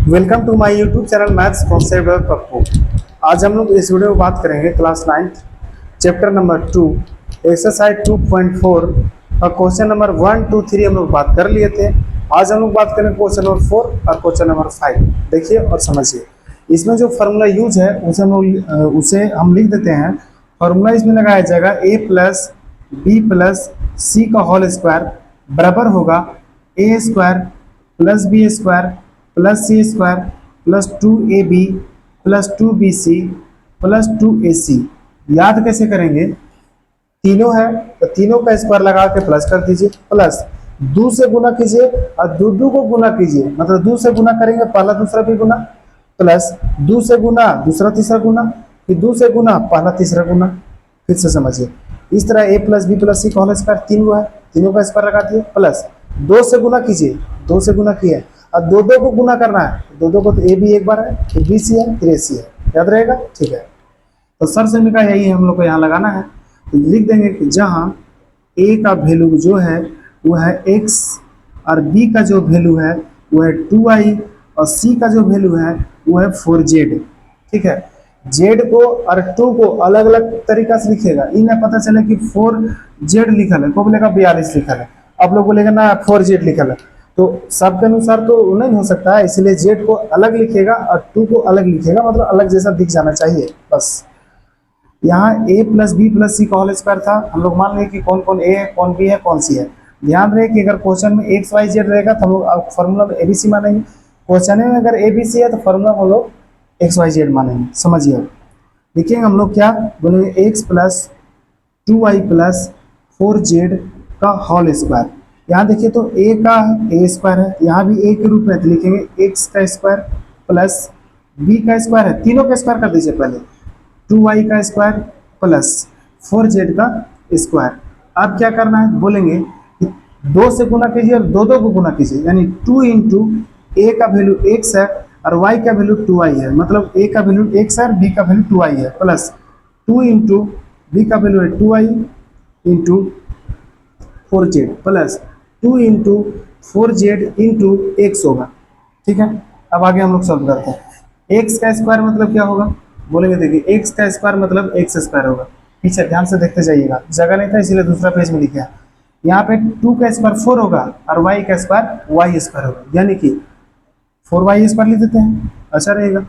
Welcome to my YouTube channel maths concept by Pappu. आज हम लोग इस वीडियो में बात करेंगे क्लास 9 चैप्टर नंबर 2 एक्सरसाइज 2.4 और क्वेश्चन नंबर 1, 2, 3 हम लोग बात कर लिए थे। आज हम लोग बात करेंगे क्वेश्चन नंबर 4 और क्वेश्चन नंबर 5। देखिए और समझिए, इसमें जो फार्मूला यूज है उसे हम लिख देते हैं। फार्मूला इसमें लगाया जाएगा a प्लस बी प्लस सी का होल स्क्वायर बराबर होगा a square plus B square plus C square plus 2ab plus 2bc plus 2ac। याद कैसे करेंगे? तीनों है तो तीनों का स्क्वायर लगा के प्लस कर दीजिए, प्लस दो से गुना कीजिए और दो को गुना कीजिए, मतलब दो से गुना करेंगे पहला दूसरा भी गुना, प्लस दो से गुना दूसरा तीसरा गुना, फिर दो से गुना पहला तीसरा गुना। फिर से समझिए, इस तरह a प्लस बी प्लस सी का होल स्क्वायर तीन है, तीनों का स्क्वायर लगा दिए, प्लस दो से गुना कीजिए, दो से गुना किए और दो को गुना करना है, दो को तो ए बी एक बार है, फिर बी सी है, फिर ए सी है। याद रहेगा? ठीक है। तो सर से का यही हम लोग को यहाँ लगाना है। तो लिख देंगे कि जहाँ ए का वैल्यू जो है वो है x और b का जो वैल्यू है वो है 2i और c का जो वैल्यू है वो है 4z। ठीक है। z को और 2 को अलग अलग तरीका से लिखेगा। इन्हें पता चले कि 4z लिखल है, को बोलेगा 42 लिखल है, अब लोग बोलेगा ना 4z लिखल है। तो सबके अनुसार तो नहीं हो सकता है, इसलिए z को अलग लिखेगा और 2 को अलग लिखेगा, मतलब अलग जैसा दिख जाना चाहिए बस। यहाँ a प्लस बी प्लस सी का होल स्क्वायर था, हम लोग मान लें कि कौन कौन a है, कौन b है, कौन सी है। ध्यान रहे कि अगर क्वेश्चन में एक्स वाई जेड रहेगा तो हम लोग फॉर्मूला में एबीसी मानेंगे, क्वेश्चन में अगर एबीसी है तो फॉर्मूला हम लोग एक्स वाई जेड मानेंगे। समझिए, लिखेंगे हम लोग क्या बोलेंगे, x plus 2i plus 4z का होल स्क्वायर। यहाँ देखिए तो a का a स्क्वायर है, यहाँ भी a के रूप में, तो लिखेंगे x का स्क्वायर प्लस b का स्क्वायर है, तीनों का स्क्वायर कर दीजिए पहले, 2y का स्क्वायर प्लस 4z का स्क्वायर। अब क्या करना है बोलेंगे कि दो से गुना कीजिए और दो को गुना कीजिए, यानी 2 इंटू ए का वैल्यू x है और y का वैल्यू 2y है, मतलब a का वैल्यू x है और b का वैल्यू 2y है, प्लस 2 इंटू b का वैल्यू है 2y into 4z plus 2 into 4z into x होगा। ठीक है। अब आगे हम लोग सॉल्व करते हैं। x का स्क्वायर मतलब क्या होगा बोलेंगे, देखिए x का स्क्वायर मतलब x स्क्वायर होगा। पीछे ध्यान से देखते जाइएगा, जगह नहीं था इसीलिए दूसरा पेज में लिखा है। यहाँ पे 2 का स्क्वायर 4 होगा और y का स्क्वायर y स्क्वायर होगा, यानी कि 4y स्क्वायर लिख देते हैं, अच्छा रहेगा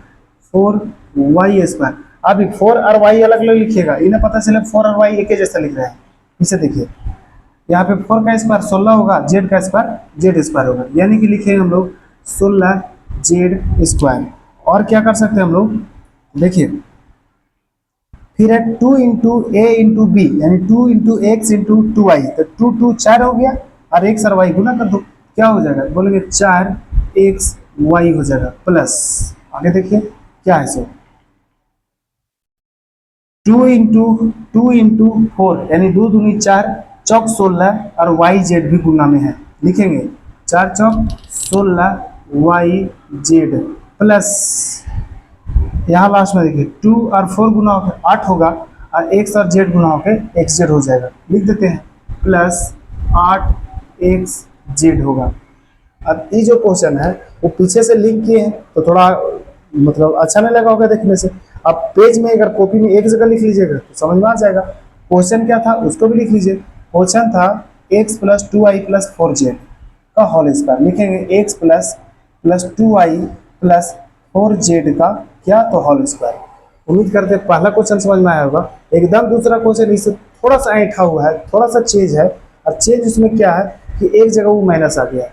4y स्क्वायर। अब 4 और y अलग अलग लिखिएगा, इन्हें पता चले 4 और y एक ही जैसा लिख रहे हैं। इसे देखिए, यहाँ पे 4 का स्क्वायर 16 होगा, z का स्क्वायर z स्क्वायर होगा, यानी कि लिखेंगे हम लोग 16z स्क्वायर। और क्या कर सकते हैं हम लोग, देखिए फिर है 2 इंटू ए इंटू बी, यानी 2 इंटू एक्स इंटू 2y, तो 2 4 हो गया और x और y गुना कर दो, क्या हो जाएगा बोलेंगे 4xy हो जाएगा, प्लस आगे देखिए क्या है सो 2 इंटू 4, यानी 2 दूनी 4 चौक 16 और yz भी गुना में है, लिखेंगे 4 चौक 16 yz प्लस यहाँ लास्ट में देखिए 2 और 4 गुना होकर 8 होगा और x और z गुना होकर xz हो जाएगा, लिख देते हैं प्लस 8xz होगा। अब ये जो क्वेश्चन है वो पीछे से लिंक किए हैं तो थोड़ा मतलब अच्छा नहीं लगा होगा देखने से। अब पेज में अगर कॉपी में एक जगह लिख लीजिएगा तो समझ में आ जाएगा। क्वेश्चन क्या था उसको भी लिख लीजिए। क्वेश्चन था x plus 2i plus 4z का होल स्क्वायर, लिखेंगे x plus 2i plus 4z का क्या तो होल स्क्वायर। उम्मीद करते हैं पहला क्वेश्चन समझ में आया होगा। एकदम दूसरा क्वेश्चन इससे थोड़ा सा ऐठा हुआ है, थोड़ा सा चेंज है, और चेंज उसमें क्या है कि एक जगह वो माइनस आ गया,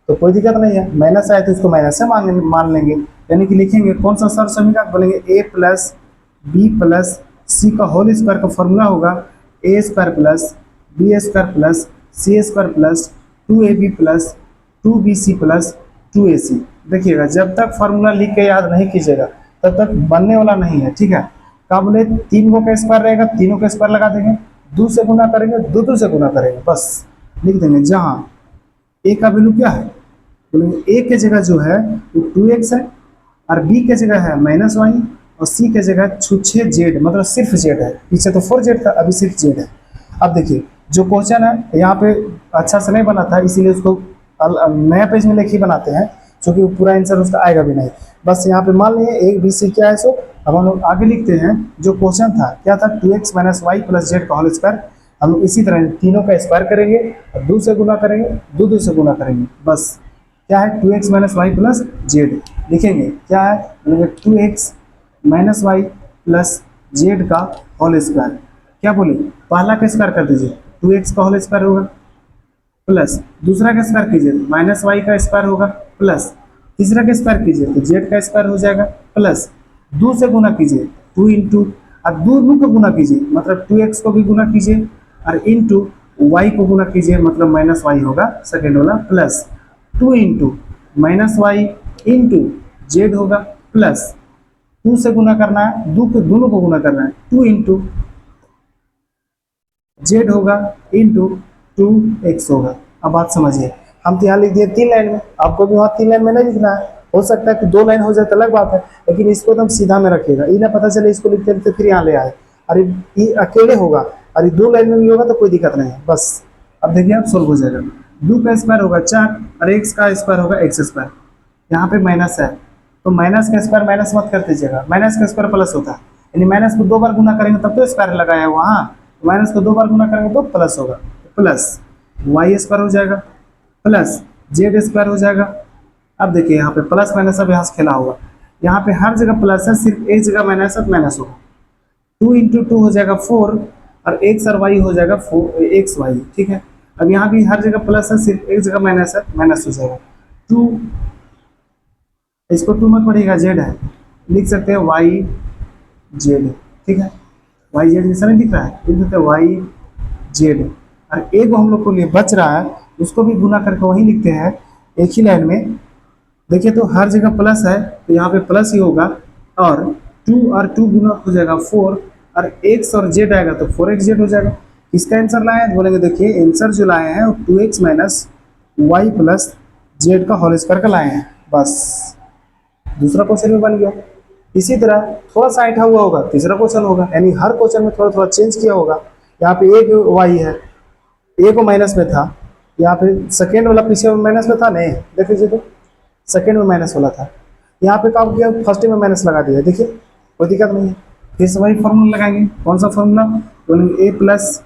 तो कोई दिक्कत नहीं है, माइनस आए तो उसको माइनस से मान लेंगे, यानी कि लिखेंगे कौन सा सर समीकरण बोलेंगे, a प्लस बी प्लस सी का होल स्क्वायर का फॉर्मूला होगा a square plus B square plus C square plus 2ab plus 2bc plus 2ac। देखिएगा जब तक फॉर्मूला लिख के याद नहीं कीजिएगा तब तक बनने वाला नहीं है। ठीक है। क्या बोले, तीनों का स्क्वायर रहेगा, तीनों का स्क्वायर लगा देंगे, 2 से गुना करेंगे, 2 से गुना करेंगे, बस लिख देंगे। जहाँ a का वैल्यू क्या है बोलेंगे, a के जगह जो है वो 2x है और b के जगह है -y और c के जगह छुच्छे z, मतलब सिर्फ z है, पीछे तो 4z था अभी सिर्फ z है। अब देखिए जो क्वेश्चन है यहाँ पे अच्छा से नहीं बना था, इसीलिए उसको नया पेज में लिख ही बनाते हैं। क्योंकि पूरा आंसर उसका आएगा भी नहीं। बस यहाँ पे मान लिए ए बी सी क्या है। सो अब हम लोग आगे लिखते हैं। जो क्वेश्चन था क्या था, 2x minus Y plus Z का होल स्क्वायर। हम लोग इसी तरह तीनों का स्क्वायर करेंगे और 2 से गुना करेंगे, 2 से गुना करेंगे। बस क्या है, 2x minus Y plus Z लिखेंगे। क्या है, 2x minus Y plus Z का होल स्क्वायर। क्या बोले, पहला का स्क्वायर कर दीजिए, 2x का होल स्क्वायर होगा, प्लस दूसरा का स्क्वायर कीजिए माइनस वाई का स्क्वायर होगा, प्लस तीसरा का स्क्वायर कीजिए तो जेड का स्क्वायर हो जाएगा, प्लस 2 से गुना कीजिए 2 इंटू, और 2 को गुना कीजिए मतलब 2x को भी गुना कीजिए और इंटू वाई को गुना कीजिए मतलब माइनस वाई होगा सेकेंड वाला, plus 2 into minus Y into Z होगा, प्लस 2 से गुना करना है, 2 को दोनों को गुना करना है, 2 इंटू जेड होगा इंटू 2x होगा। अब बात समझिए, हम तो यहाँ लिख दिए 3 लाइन में, आपको भी वहाँ 3 लाइन में नहीं लिखना है। हो सकता है कि 2 लाइन हो जाए तो अलग बात है, लेकिन इसको तो हम सीधा में रखेगा, ये ना पता चले इसको लिखते लिखते फिर यहाँ ले आए। अरे ये अकेले होगा और ये 2 लाइन में भी होगा तो कोई दिक्कत नहीं है। बस अब देखिए अब सोल्व हो जाएगा। 2 का स्क्वायर होगा 4 और x का स्क्वायर होगा x स्क्वायर। यहाँ पे माइनस है तो माइनस का स्क्वायर माइनस मत कर दीजिएगा, माइनस का स्क्वायर प्लस होता है, यानी माइनस को 2 बार गुना करेंगे तब तो स्क्वायर लगाया है वहाँ, माइनस को 2 बार गुना करेंगे तो प्लस होगा, प्लस वाई स्क्वायर हो जाएगा प्लस जेड स्क्वायर हो जाएगा। अब देखिए यहाँ पे प्लस माइनस अब यहाँ से खेला होगा, यहाँ पे हर जगह प्लस है, सिर्फ एक जगह माइनस है तो माइनस होगा। 2 इंटू 2 हो जाएगा 4 और x और y हो जाएगा 4x y, ठीक है। अब यहाँ भी हर जगह प्लस है, सिर्फ एक जगह माइनस है, माइनस हो जाएगा 2, इसको 2 मत पढ़िएगा, जेड है, लिख सकते हैं वाई जेड, ठीक है। वाई जेड जैसा नहीं दिख रहा है, लिख सकते हैं वाई जेड। और एक हम लोग को लिए बच रहा है उसको भी गुना करके वही लिखते हैं एक ही लाइन में। देखिए तो हर जगह प्लस है तो यहाँ पे प्लस ही होगा, और 2 और 2 गुना हो जाएगा 4 और x और z आएगा तो 4x z हो जाएगा। इसका आंसर लाए हैं बोलेंगे, देखिए आंसर जो लाए हैं 2x minus Y plus Z का होल स्क्वायर का लाए हैं। बस दूसरा क्वेश्चन में बन गया। इसी तरह थोड़ा सा ऐठा हुआ होगा तीसरा क्वेश्चन होगा, यानी हर क्वेश्चन में थोड़ा थोड़ा चेंज किया होगा। यहाँ पे एक वाई है, ए को माइनस में था, यहाँ पे सेकेंड वाला पीछे माइनस में था, नहीं देख लीजिए तो सेकेंड में माइनस वाला था, यहाँ पे काम किया फर्स्ट में माइनस लगा दिया, देखिए कोई दिक्कत नहीं है। फिर से वही फॉर्मूला लगाएंगे, कौन सा फॉर्मूला, बोलेंगे a plus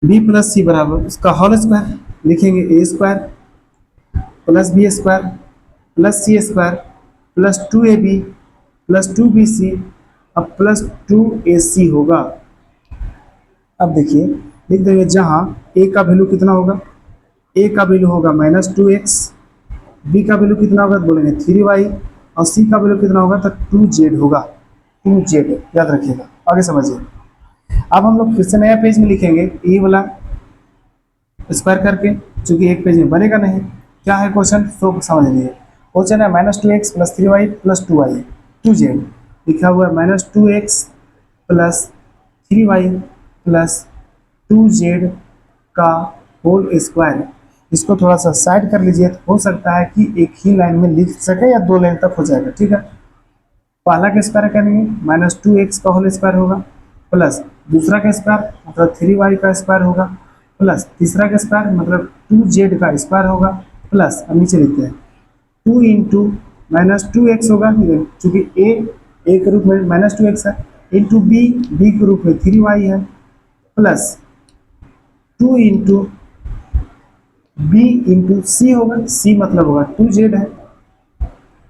B plus c बराबर उसका होल स्क्वायर, लिखेंगे a square plus B square plus C square plus 2ab plus 2bc अब प्लस 2ac होगा। अब देखिए लिख देंगे जहाँ a का वैल्यू कितना होगा, a का वैल्यू होगा -2x, b का वैल्यू कितना होगा तो बोलेंगे 3y और c का वैल्यू कितना होगा तो 2z होगा, 2z याद रखिएगा। आगे समझिए, अब हम लोग फिर से नया पेज में लिखेंगे ये वाला स्क्वायर करके, चूंकि एक पेज में बनेगा नहीं। क्या है क्वेश्चन तो समझ लीजिए, क्वेश्चन है -2x plus 3y plus 2y 2z, लिखा हुआ है -2x plus 3y plus 2z का होल स्क्वायर। इसको थोड़ा सा साइड कर लीजिए, तो हो सकता है कि एक ही लाइन में लिख सके या 2 लाइन तक हो जाएगा, ठीक है। पहला का स्क्वायर करेंगे -2x का होल स्क्वायर होगा, प्लस दूसरा का स्क्वायर मतलब 3y का स्क्वायर होगा, प्लस तीसरा का स्क्वायर मतलब 2z का स्क्वायर होगा, प्लस अब नीचे लिखते हैं 2 इंटू -2x होगा, चूँकि a के रूप में -2x है, इंटू b के रूप में 3y है, plus 2 into b into c होगा, c मतलब होगा 2z है,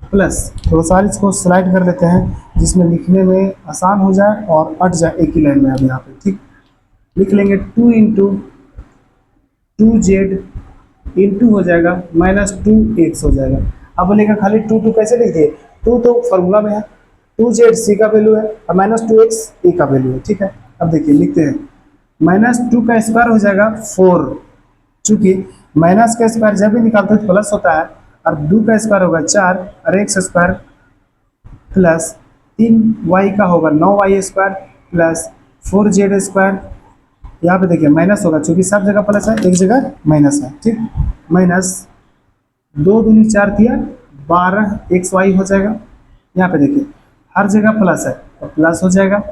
प्लस थोड़ा सा इसको स्लाइड कर लेते हैं जिसमें लिखने में आसान हो जाए और अट जाए एक ही लाइन में। अब यहाँ पे ठीक लिख लेंगे 2 इंटू 2z इंटू हो जाएगा -2x हो जाएगा। अब बोलेगा खाली 2 कैसे लिख दिए, 2 तो फॉर्मूला में है, 2z c का वैल्यू है और -2x a का वैल्यू है, ठीक है। अब देखिए लिखते हैं -2 का स्क्वायर हो जाएगा 4, चूँकि माइनस का स्क्वायर जब भी निकालते हैं तो प्लस होता है, और 2 का स्क्वायर होगा 4 और x स्क्वायर प्लस 3y का होगा 9y square plus 4z square. यहाँ पे देखिए माइनस होगा, चूँकि सब जगह प्लस है एक जगह माइनस है, ठीक। माइनस 2 दूनी 4 किया 12xy हो जाएगा। यहाँ पे देखिए हर जगह प्लस है तो प्लस हो जाएगा,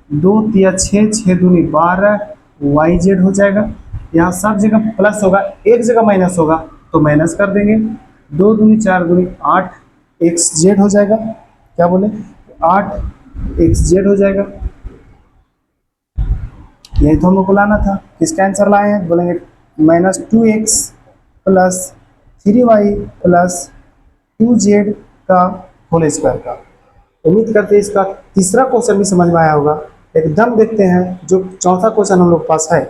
2 तिया 6 6 दूनी 12yz हो जाएगा। यहाँ सब जगह प्लस होगा, एक जगह माइनस होगा तो माइनस कर देंगे, दो दूनी चार दूनी 8 XZ हो जाएगा। क्या बोले, 8 XZ हो जाएगा। यही तो हम लोग को लाना था। किसका आंसर लाए हैं, बोलेंगे -2x plus 3y plus 2z का होल स्क्वायर का। उम्मीद करते हैं इसका तीसरा क्वेश्चन भी समझ में आया होगा। एकदम देखते हैं जो चौथा क्वेश्चन हम लोग के पास है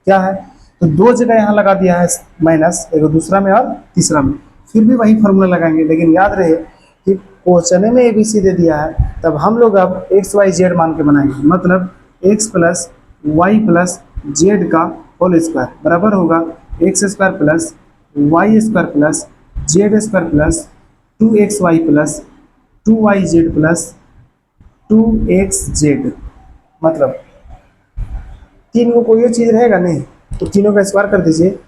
क्या है। तो दो जगह यहाँ लगा दिया है माइनस, एक दूसरा में और तीसरा में, फिर भी वही फॉर्मूला लगाएंगे। लेकिन याद रहे कि क्वेश्चन में ABC दे दिया है, तब हम लोग अब XYZ मान के बनाएंगे। मतलब x plus Y plus Z का होल स्क्वायर बराबर होगा X square plus Y square plus Z square plus 2XY plus 2YZ plus 2XZ। मतलब तीन को कोई चीज़ रहेगा नहीं, तो तीनों का स्क्वायर कर दीजिए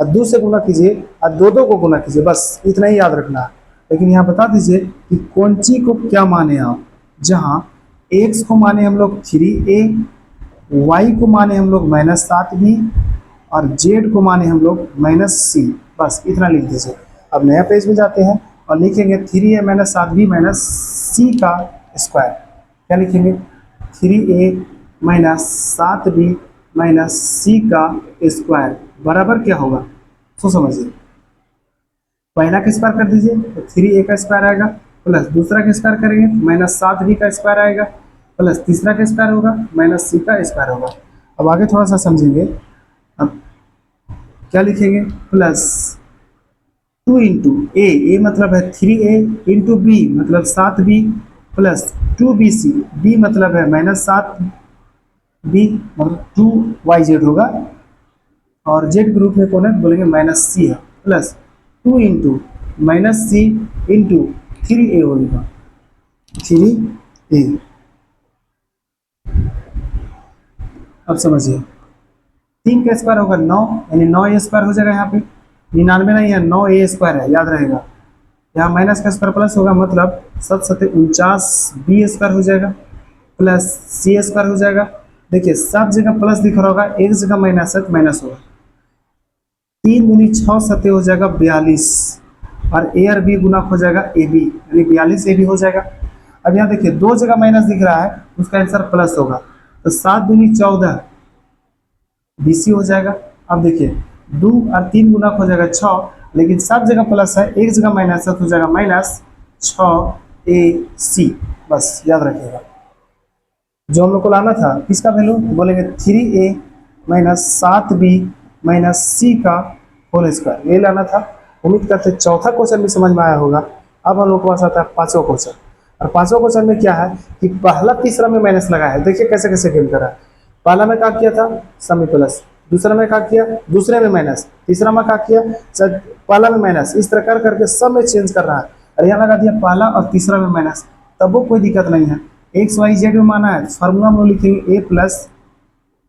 और 2 से गुना कीजिए और दो को गुना कीजिए, बस इतना ही याद रखना है। लेकिन यहाँ बता दीजिए कि कौन सी को क्या माने आप। जहाँ x को माने हम लोग 3a, y को माने हम लोग -7b और z को माने हम लोग -c, बस इतना लिख दीजिए। अब नया पेज में जाते हैं और लिखेंगे 3a - 7b -c का स्क्वायर। क्या लिखेंगे, 3a - 7b -c का स्क्वायर बराबर क्या होगा, तो समझिए। पहला का स्क्वायर कर दीजिए तो 3a का स्क्वायर आएगा, प्लस दूसरा का स्क्वायर करेंगे तो -7b का स्क्वायर आएगा, प्लस तीसरा का स्क्वायर होगा -c का स्क्वायर होगा। अब आगे थोड़ा सा समझेंगे। अब क्या लिखेंगे, प्लस 2 इंटू ए मतलब है 3a इंटू बी मतलब 7b प्लस 2bc, b मतलब है -7b मतलब 2YZ होगा और जेड ग्रुप में कौन है, बोलेंगे -c है, plus 2 into -c into 3a होगा 3a। अब समझिए 3 का स्क्वायर होगा 9, यानी 9a स्क्वायर हो जाएगा। यहाँ पे 99 नहीं है, 9a स्क्वायर है, याद रहेगा। यहाँ माइनस का स्क्वायर प्लस होगा मतलब 7 7 49b स्क्वायर हो जाएगा प्लस c स्क्वायर हो जाएगा। देखिए सब जगह प्लस दिख रहा होगा, एक जगह माइनस है तो माइनस होगा। 3 दूनी 6 7 हो जाएगा 42 और a और b गुना हो जाएगा ab, यानी 42 ab हो जाएगा। अब यहाँ देखिए दो जगह माइनस दिख रहा है, उसका आंसर प्लस होगा, तो 7 दूनी 14 BC हो जाएगा। अब देखिए 2 और 3 गुना हो जाएगा 6, लेकिन सब जगह प्लस है, एक जगह माइनस है तो हो जाएगा -6AC, बस याद रखिएगा। जो हम लोग को लाना था किसका वैल्यू, बोलेंगे 3a - 7b -c का होल स्क्वायर, ये लाना था। उम्मीद करते चौथा क्वेश्चन भी समझ में आया होगा। अब हम लोग के पास आता है पांचवा क्वेश्चन, और पांचवा क्वेश्चन में क्या है कि पहला तीसरा में माइनस लगा है। देखिए कैसे कैसे खेल कर रहा है। पहला में क्या किया था, सम में प्लस, दूसरा में क्या किया, दूसरे में माइनस, तीसरा में क्या किया, पहला में माइनस, इस तरह कर करके सब में चेंज कर रहा है। और यहाँ लगा दिया पहला और तीसरा में माइनस, तब वो कोई दिक्कत नहीं है। XYZ में माना है, फार्मूला में लिखेंगे a प्लस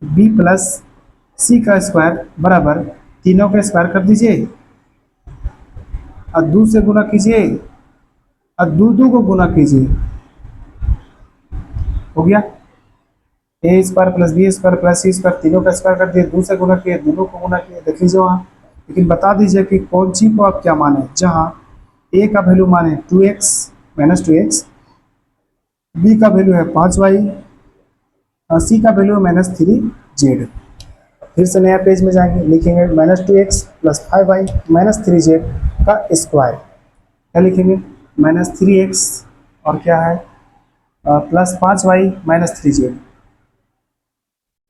बी प्लस सी का स्क्वायर बराबर तीनों का स्क्वायर कर दीजिए और 2 से गुना कीजिए और 2 को गुना कीजिए, हो गया। A square plus B square plus C square, तीनों का स्क्वायर कर दिए, 2 से गुना किए, दोनों को गुना किए, देख लीजिए वहाँ। लेकिन बता दीजिए कि कौन सी को आप क्या माने, जहाँ ए का वैल्यू माने 2x -2x, बी का वैल्यू है 5y और सी का वैल्यू है -3z। फिर से नया पेज में जाएंगे, लिखेंगे -2x प्लस 5y -3z का स्क्वायर। क्या लिखेंगे, -3x और क्या है प्लस 5y -3z,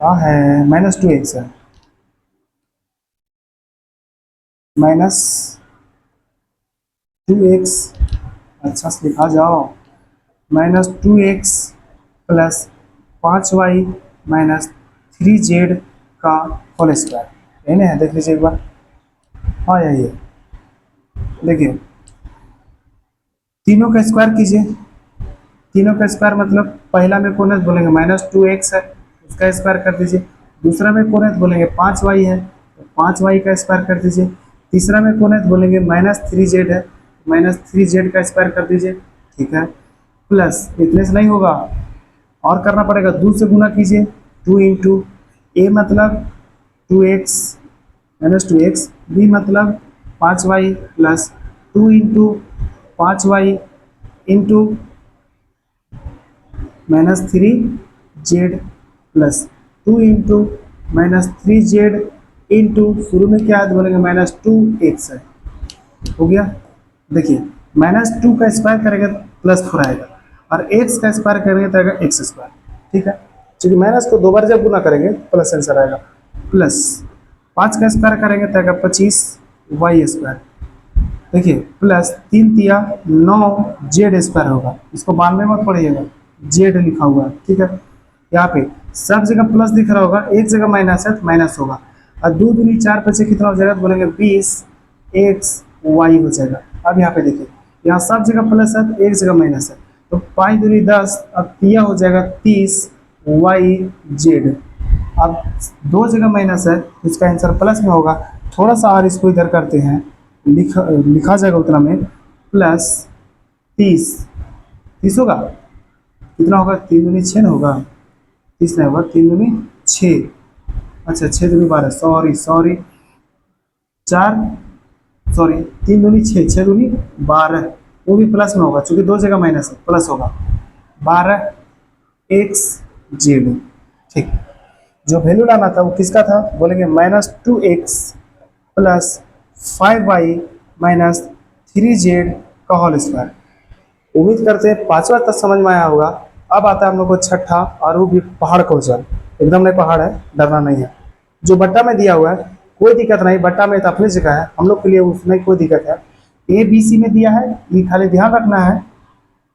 क्या है -2x है, -2x, अच्छा से लिखा जाओ, -2x प्लस 5y -3z का होल स्क्वायर, यही है। देख लीजिए एक बार, हाँ यही है। देखिए तीनों का स्क्वायर कीजिए, तीनों का स्क्वायर मतलब पहला में कौन है बोलेंगे -2x है, उसका स्क्वायर कर दीजिए। दूसरा में कौन है बोलेंगे 5y है, तो 5y का स्क्वायर कर दीजिए। तीसरा में कौन है बोलेंगे -3z है, -3z का स्क्वायर कर दीजिए, ठीक है। प्लस इतने से नहीं होगा, और करना पड़ेगा, 2 से गुना कीजिए, 2 इंटू ए मतलब 2x -2x, बी मतलब 5y plus 2 into 5y into -3z plus 2 into -3z into शुरू में क्या है तो बोलेंगे -2x है, हो गया। देखिए -2 का स्क्वायर करेंगे तो +4 आएगा और x का स्क्वायर करेंगे तो आएगा x स्क्वायर, ठीक है। चूंकि माइनस को 2 बार जब गुना करेंगे प्लस आंसर आएगा, प्लस 5 का स्क्वायर करेंगे तो आएगा 25y स्क्वायर, देखिए प्लस 3 तिया 9 जेड स्क्वायर होगा, इसको 92 मत पढ़िएगा, जेड लिखा हुआ है, ठीक है। यहाँ पे सब जगह प्लस दिख रहा होगा, एक जगह माइनस है तो माइनस होगा, और 2 दूनी 4 बचे कितना हो जाएगा तो बोलेंगे 20x y हो जाएगा। अब यहाँ पे देखिए यहाँ सब जगह प्लस है तो एक जगह माइनस है, तो 5 दूनी 10, अब तिया हो जाएगा 30y z। अब 2 जगह माइनस है तो इसका आंसर प्लस में होगा, थोड़ा सा और इसको इधर करते हैं, लिखा जाएगा उतना में प्लस 30 होगा, कितना होगा 3 दूनी 6 ना होगा, 30 नहीं होगा, 3 दूनी 6, अच्छा 6 दूनी 12, सॉरी 3 दूनी 6, 6 दूनी 12, वो भी प्लस में होगा क्योंकि 2 जगह माइनस है, प्लस होगा 12xz, ठीक। जो वैल्यू लाना था वो किसका था, बोलेंगे -2x plus 5y minus 3z का होल स्क्वायर। उम्मीद करते हैं पांचवा तक समझ में आया होगा। अब आता है हम लोग को छठा, और वो भी पहाड़ क्वेश्चन, एकदम नहीं पहाड़ है, डरना नहीं है। जो बट्टा में दिया हुआ है कोई दिक्कत नहीं, बट्टा में तो अपनी जगह है, हम लोग के लिए उसमें कोई दिक्कत है। ABC में दिया है, ये खाली ध्यान रखना है,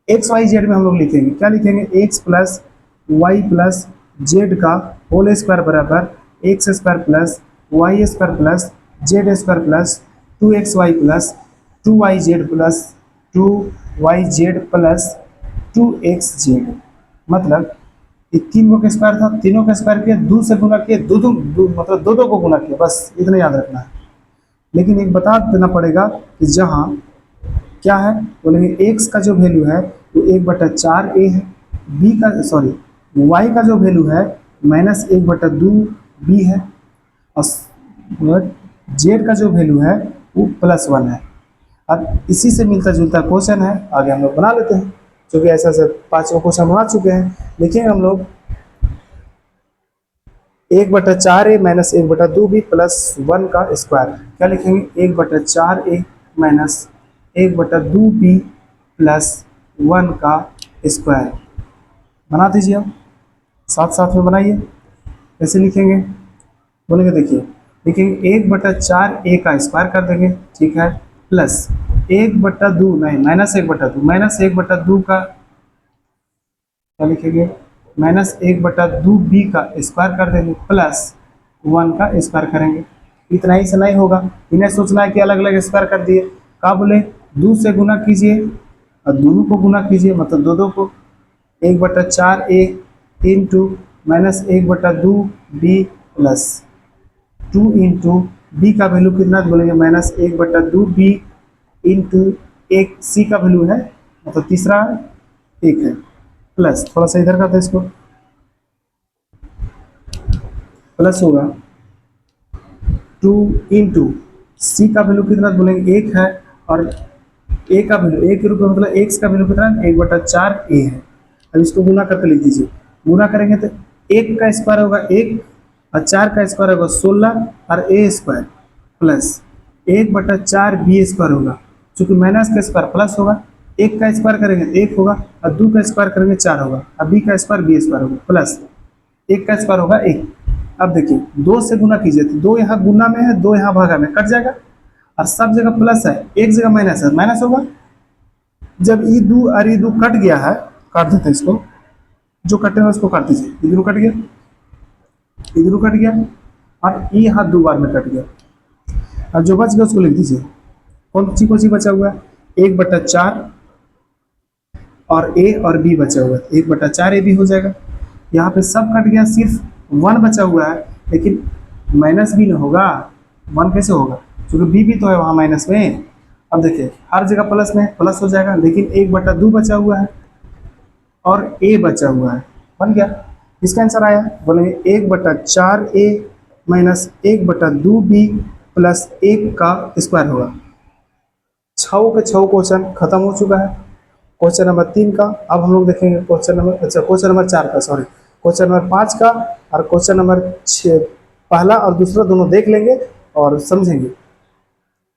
XYZ में हम लोग लिखेंगे, क्या लिखेंगे, x plus Y plus Z का होल स्क्वायर बराबर X square plus Y square plus Z square plus 2xy plus 2yz plus 2yz plus 2xz। मतलब ये 3 का स्क्वायर था, तीनों का स्क्वायर किया, 2 से गुना किया, मतलब दो को गुना किया, बस इतना याद रखना है। लेकिन एक बता देना पड़ेगा कि जहाँ क्या है, बोलेंगे x का जो वैल्यू है वो 1/4a है, y का जो वैल्यू है -1/2b है, और z का जो वैल्यू है वो +1 है। अब इसी से मिलता जुलता क्वेश्चन है, आगे हम लोग बना लेते हैं, क्योंकि ऐसा से 5 क्वेश्चन बना चुके हैं। लिखेंगे हम लोग 1/4a माइनस 1/2b प्लस 1 का स्क्वायर, क्या लिखेंगे 1/4a माइनस 1/2b प्लस 1 का स्क्वायर। बना दीजिए, अब साथ साथ में बनाइए। कैसे लिखेंगे, बोलेंगे देखिए, लिखेंगे 1/4a का स्क्वायर कर देंगे, ठीक है, प्लस 1/2 नहीं -1/2 का क्या लिखेंगे, -1/2b का स्क्वायर कर देंगे, प्लस 1 का स्क्वायर करेंगे। इतना ही से नहीं होगा, इन्हें सोचना है कि अलग अलग स्क्वायर कर दिए, क्या बोले 2 से गुना कीजिए और दोनों को गुना कीजिए, मतलब दो को 1/4a into -1/2b plus 2 into b का वैल्यू कितना बोलेंगे -1/2b इंटू एक c का वैल्यू है, मतलब तीसरा 1 है, प्लस थोड़ा सा इधर करते हैं इसको, प्लस होगा 2 इंटू सी का वैल्यू कितना बोलेंगे 1 है, और a का वैल्यू 1 के रूप में, मतलब x का वैल्यू कितना 1/4a है। अब इसको गुना करके लिख दीजिए, गुना करेंगे तो 1 का स्क्वायर होगा 1 और 4 का स्क्वायर होगा 16 और a square plus 1/4b square होगा, चूंकि माइनस का स्क्वायर प्लस होगा, 1 का स्क्वायर करेंगे 1 होगा, और 2 का स्क्वायर करेंगे 4 होगा, और b का स्क्वायर b स्क्वायर होगा, प्लस 1 का स्क्वायर होगा 1। अब देखिए 2 से गुना कीजिए तो 2 यहाँ गुना में है, 2 यहाँ भागा में, कट जाएगा, और सब जगह प्लस है, एक जगह माइनस है, माइनस होगा। जब ई दो और ई दो कट गया है, काट देते हैं इसको, जो कटे हुए उसको काट दीजिए, इधर कट गया, इधर कट गया, और ई यहाँ 2 बार में कट गया। अब जो बच गया उसको लिख दीजिए, कौन सी बचा हुआ है 1/4 और a और b बचा हुआ है, 1/4a भी हो जाएगा। यहाँ पे सब कट गया, सिर्फ 1 बचा हुआ है, लेकिन माइनस भी ना होगा, 1 कैसे होगा, क्योंकि b भी तो है वहाँ माइनस में। अब देखिए हर जगह प्लस में प्लस हो जाएगा, लेकिन 1/2 बचा हुआ है और a बचा हुआ है, बन गया। इसका आंसर आया, बोलेंगे 1/4a माइनस 1/2b प्लस 1 का स्क्वायर होगा। छः के छः क्वेश्चन खत्म हो चुका है क्वेश्चन नंबर 3 का। अब हम लोग देखेंगे क्वेश्चन नंबर 4 का, सॉरी क्वेश्चन नंबर 5 का और क्वेश्चन नंबर 6, पहला और दूसरा दोनों देख लेंगे और समझेंगे।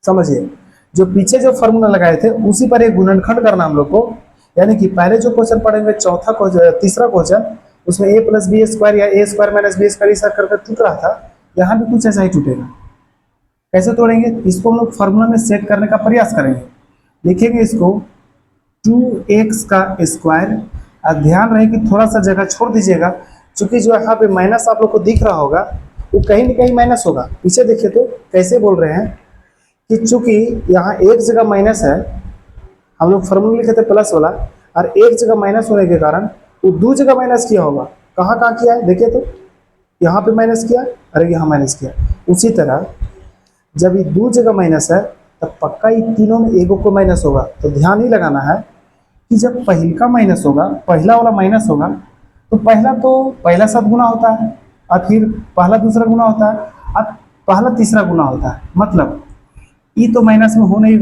समझिए, जो पीछे जो फॉर्मूला लगाए थे उसी पर एक गुणनखंड करना हम लोग को, यानी कि पहले जो क्वेश्चन पढ़ेंगे तीसरा क्वेश्चन, उसमें a प्लस बी स्क्वायर या a square minus B square ऐसा करके टूट रहा था, यहाँ भी कुछ ऐसा ही टूटेगा। कैसे तोड़ेंगे, इसको हम लोग फार्मूला में सेट करने का प्रयास करेंगे। लिखेंगे इसको 2x का स्क्वायर, और ध्यान रहे कि थोड़ा सा जगह छोड़ दीजिएगा, क्योंकि जो यहाँ पे माइनस आप लोग को दिख रहा होगा वो कहीं न कहीं माइनस होगा। पीछे देखिए तो कैसे बोल रहे हैं कि चूंकि यहाँ एक जगह माइनस है, हम लोग फार्मूला लिखे थे प्लस वाला, और एक जगह माइनस होने के कारण वो दो जगह माइनस किया होगा। कहाँ कहाँ किया है देखिए तो, यहाँ पे माइनस किया, अरे यहाँ माइनस किया। उसी तरह जब ये दो जगह माइनस है तब पक्का ये तीनों में एगो को माइनस होगा। तो ध्यान ही लगाना है कि जब पहले का माइनस होगा, पहला वाला माइनस होगा, तो पहला साथ गुना होता है, और फिर पहला दूसरा गुना होता है, और पहला तीसरा गुना होता है। मतलब ई तो माइनस में नहीं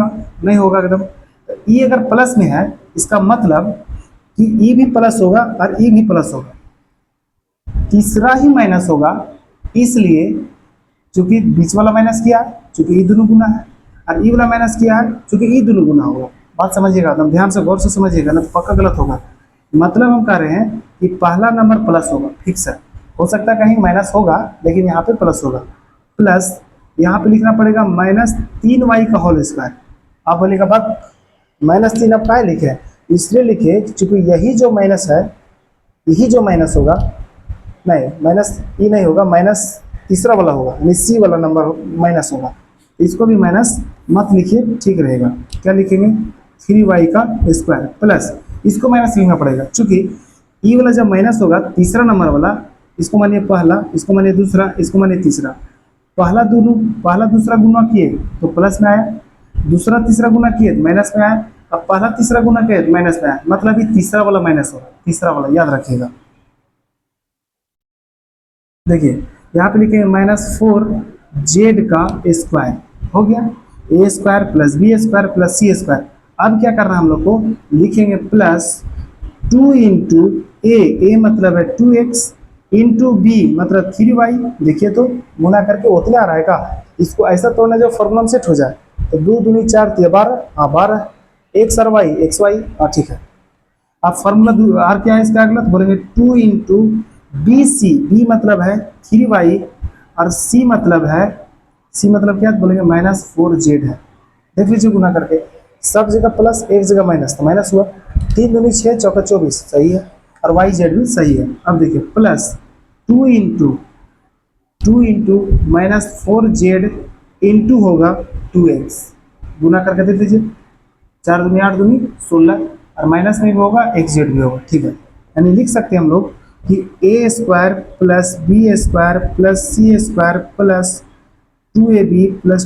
होगा एकदम। तो ई अगर प्लस में है, इसका मतलब कि ई भी प्लस होगा और ई भी प्लस होगा, तीसरा ही माइनस होगा। इसलिए चूंकि बीच वाला माइनस किया, चूंकि ई दोनों गुना है, और ई वाला माइनस किया है, चूंकि ई दोनों गुना होगा। बात समझिएगा, एकदम ध्यान से गौर से समझिएगा, ना तो पक्का गलत होगा। मतलब हम कह रहे हैं कि पहला नंबर प्लस होगा, फिक्स है। हो सकता है कहीं माइनस होगा, लेकिन यहाँ पे प्लस होगा। प्लस यहाँ पे लिखना पड़ेगा -3y का होल स्क्वायर। आप बोलेगा बात -3 अब क्या लिखे, इसलिए लिखे चूंकि यही जो माइनस है, यही जो माइनस होगा, नहीं माइनस ई नहीं होगा, माइनस तीसरा वाला होगा, यानी सी वाला नंबर माइनस होगा। इसको भी माइनस मत लिखिए, ठीक रहेगा। क्या लिखेंगे, 3y का स्क्वायर प्लस, इसको माइनस लिखना पड़ेगा चूंकि ई वाला जब माइनस होगा, तीसरा नंबर वाला, इसको मानिए पहला, इसको मानिए दूसरा, इसको मानिए तीसरा। पहला दूसरा गुना किए तो प्लस में आया, दूसरा तीसरा गुना किए तो माइनस में आया, अब पहला तीसरा गुना किए तो माइनस में आया। मतलब ये तीसरा वाला माइनस होगा, तीसरा वाला याद रखिएगा। देखिए यहाँ पे लिखेंगे -4z का स्क्वायर हो गया, a square plus B square plus C square. अब क्या करना है हम लोग को, लिखेंगे प्लस 2 इंटू ए मतलब है 2x, इंटू बी मतलब 3y। देखिए तो गुना करके उतने आ रहा है का, इसको ऐसा तोड़ना जो फॉर्मूला में सेट हो जाए। तो 2 दूनी 4 12, हाँ 12, x और y xy, हाँ ठीक है। अब फॉर्मूला आर क्या है इसका अगला, तो बोलेंगे 2 इंटू बी सी, बी मतलब है 3y और सी मतलब क्या, तो बोलेंगे -4z है। देख लीजिए गुना करके, सब जगह प्लस एक जगह माइनस, तो माइनस हुआ। 3 दूनी 6 चौका 24 सही है, और वाई जेड भी सही है। अब देखिए प्लस 2 इंटू -4z इंटू होगा 2x, गुना करके देख लीजिए, 4 दूनी 8 दूनी 16, और माइनस में भी होगा x जेड भी होगा, ठीक है। यानी लिख सकते हैं हम लोग कि a square plus B square plus C square plus 2ab plus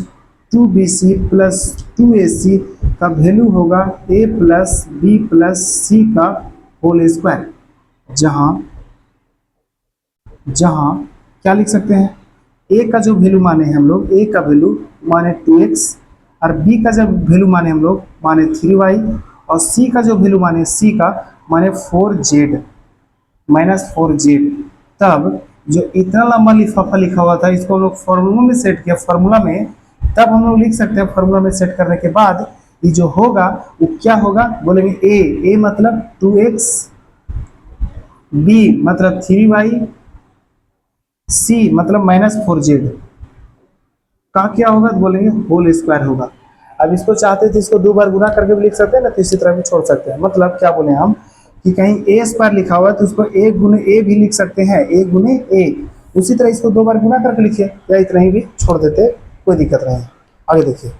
2bc plus 2ac का वैल्यू होगा a प्लस बी प्लस सी का होल स्क्वायर। जहां क्या लिख सकते हैं, a का जो वैल्यू माने हैं हम लोग, a का वैल्यू माने 2x, और b का जब वैल्यू माने हम लोग माने 3y, और c का जो वैल्यू माने c का माने 4z -4z। तब जो इतना लंबा लिफाफा लिखा हुआ था, इसको हम लोग फॉर्मूला में सेट किया, फॉर्मूला में तब हम लोग लिख सकते हैं। फॉर्मूला में सेट करने के बाद ये जो होगा वो क्या होगा, बोलेंगे a मतलब 2x, b मतलब 3y, c मतलब -4z का क्या होगा, तो बोलेंगे होल स्क्वायर होगा। अब इसको चाहते थे इसको 2 बार गुना करके भी लिख सकते हैं ना, तो इसी तरह भी छोड़ सकते हैं। मतलब क्या बोले हम कि कहीं a स्क्वायर लिखा हुआ है तो उसको a गुने a भी लिख सकते हैं, a गुने a। उसी तरह इसको 2 बार गुना करके लिखिए, या इतना ही भी छोड़ देते, कोई दिक्कत नहीं। आगे देखिए,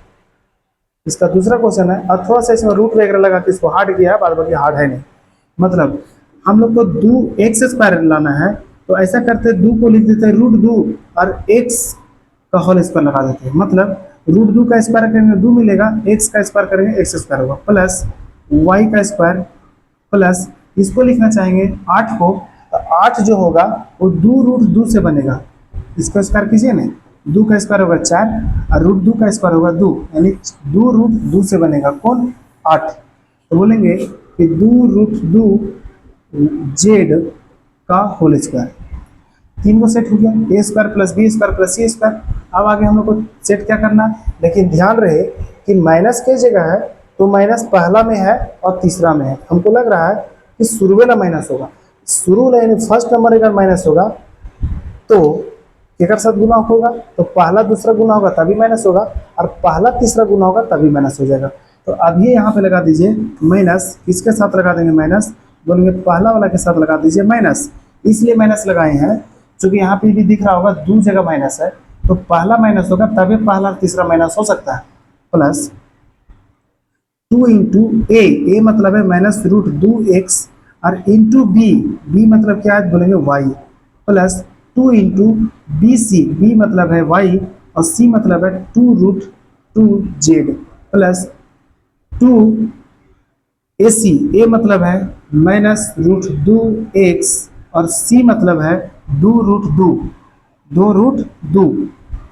इसका दूसरा क्वेश्चन है, और थोड़ा सा इसमें रूट वगैरह लगा के इसको हार्ड किया है, बाद बाकी हार्ड है नहीं। मतलब हम लोग को 2x स्क्वायर लाना है, तो ऐसा करते 2 को लिख देते हैं √2 और x का होल स्क्वायर लगा देते हैं। मतलब √2 का स्क्वायर करेंगे 2 मिलेगा, x का स्क्वायर करेंगे x स्क्वायर होगा, प्लस y का स्क्वायर, प्लस इसको लिखना चाहेंगे 8 को, तो 8 जो होगा वो 2 √2 से बनेगा। इसको स्क्वायर कीजिए ना, 2 का स्क्वायर होगा 4 और रूट 2 का स्क्वायर होगा 2, यानी 2 रूट 2 से बनेगा कौन 8। तो बोलेंगे कि 2 रूट 2 जेड का होल स्क्वायर। तीन को सेट हो गया, a square plus B square plus C square. अब आगे हम लोग को सेट क्या करना है, लेकिन ध्यान रहे कि माइनस किस जगह है, तो माइनस पहला में है और तीसरा में है। हमको लग रहा है कि शुरू में ना माइनस होगा, शुरू में यानी फर्स्ट नंबर अगर माइनस होगा तो एक साथ गुना होगा, तो पहला दूसरा गुना होगा तभी माइनस होगा, और पहला तीसरा गुना होगा तभी माइनस हो जाएगा। तो अब ये यहाँ पे लगा दीजिए माइनस, किसके साथ लगा देंगे माइनस, बोलेंगे पहला वाला के साथ लगा दीजिए माइनस। इसलिए माइनस लगाए हैं क्योंकि यहाँ पे भी दिख रहा होगा 2 जगह माइनस है, तो पहला माइनस होगा तभी पहला और तीसरा माइनस हो सकता है। प्लस 2 इंटू ए मतलब है माइनस रूट 2x, और इंटू बी मतलब क्या है बोलेंगे y, प्लस 2 इंटू बी मतलब है y, और c मतलब है 2 रूट 2z, प्लस 2 ए मतलब है माइनस रूट 2x, और c मतलब है 2 रूट 2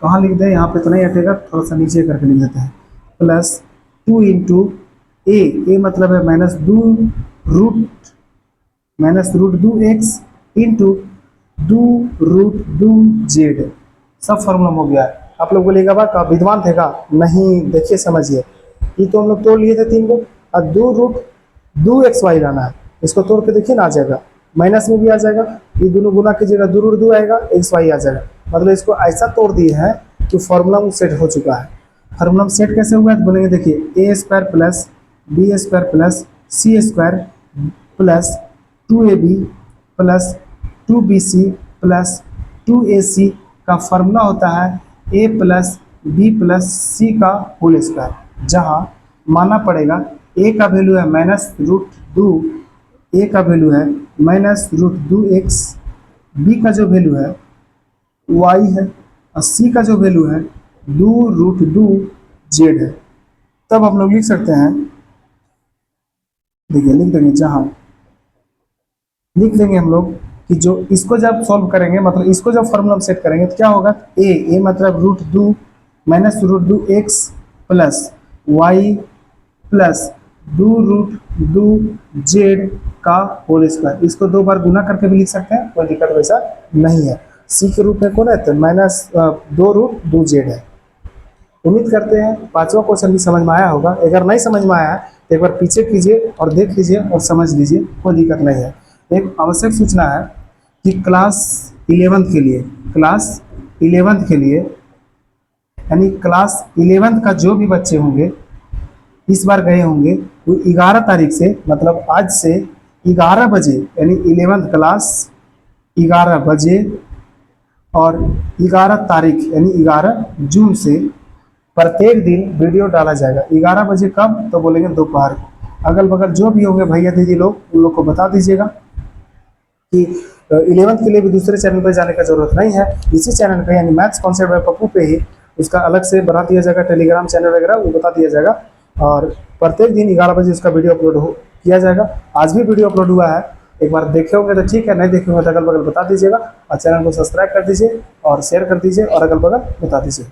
कहाँ लिख दें, यहाँ पे तो नहीं हटेगा, थोड़ा सा नीचे करके लिख देते हैं। प्लस 2 इंटू ए मतलब है minus root 2x into 2 root 2z। सब फॉर्मूला हो गया है। आप लोग बोलेगा बा का विद्वान थे का, नहीं देखिए समझिए, ये तो हम लोग तोड़ लिए थे 3 को, और 2 रूट 2xy लाना है, इसको तोड़ के देखिए ना आ जाएगा, माइनस में भी आ जाएगा, ये दोनों गुना कीजिएगा 2 रूट 2 आएगा, xy आ जाएगा। मतलब इसको ऐसा तोड़ दिए हैं कि फॉर्मूला में सेट हो चुका है। फॉर्मूला में सेट कैसे हुआ है तो बोलेंगे देखिए a square plus B square plus C square plus 2ab plus 2bc plus 2ac का फॉर्मूला होता है a प्लस बी प्लस सी का होल स्क्वायर, जहाँ मानना पड़ेगा a का वैल्यू है माइनस रूट 2, a का वैल्यू है माइनस रूट 2x, b का जो वैल्यू है y है, और c का जो वैल्यू है 2 रूट 2z है। तब हम लोग लिख सकते हैं, देखिए लिख देंगे, जहाँ लिख देंगे हम लोग कि जो इसको जब सॉल्व करेंगे, मतलब इसको जब फॉर्मूला में सेट करेंगे तो क्या होगा, ए मतलब root 2 minus root 2x plus y plus 2 root 2z का होल स्क्वायर। इसको 2 बार गुना करके भी लिख सकते हैं, कोई दिक्कत वैसा नहीं है। सी के रूप में कौन है तो माइनस 2 रूट 2z है। उम्मीद करते हैं 5वां क्वेश्चन भी समझ में आया होगा। अगर नहीं समझ में आया है तो एक बार पीछे कीजिए और देख लीजिए और समझ लीजिए, कोई दिक्कत नहीं है। एक आवश्यक सूचना है कि क्लास 11th के लिए यानी क्लास 11th का जो भी बच्चे होंगे इस बार गए होंगे, वो 11 तारीख से, मतलब आज से 11 बजे, यानी 11th क्लास 11 बजे, और 11 तारीख यानी 11 जून से प्रत्येक दिन वीडियो डाला जाएगा। 11 बजे कब तो बोलेंगे दोपहर को। अगल बगल जो भी होंगे भैया दीदी लोग, उन लोग को बता दीजिएगा कि 11th के लिए भी दूसरे चैनल पर जाने का जरूरत नहीं है, इसी चैनल पे यानी मैथ्स कॉन्सेप्ट बाय पप्पू पे ही उसका अलग से बना दिया जाएगा, टेलीग्राम चैनल वगैरह वो बता दिया जाएगा, और प्रत्येक दिन 11 बजे उसका वीडियो अपलोड किया जाएगा। आज भी वीडियो अपलोड हुआ है, एक बार देखे होंगे तो ठीक है, नहीं देखे होंगे तो अगल बगल बता दीजिएगा, और चैनल को सब्सक्राइब कर दीजिए और शेयर कर दीजिए और अगल बगल बता दीजिए।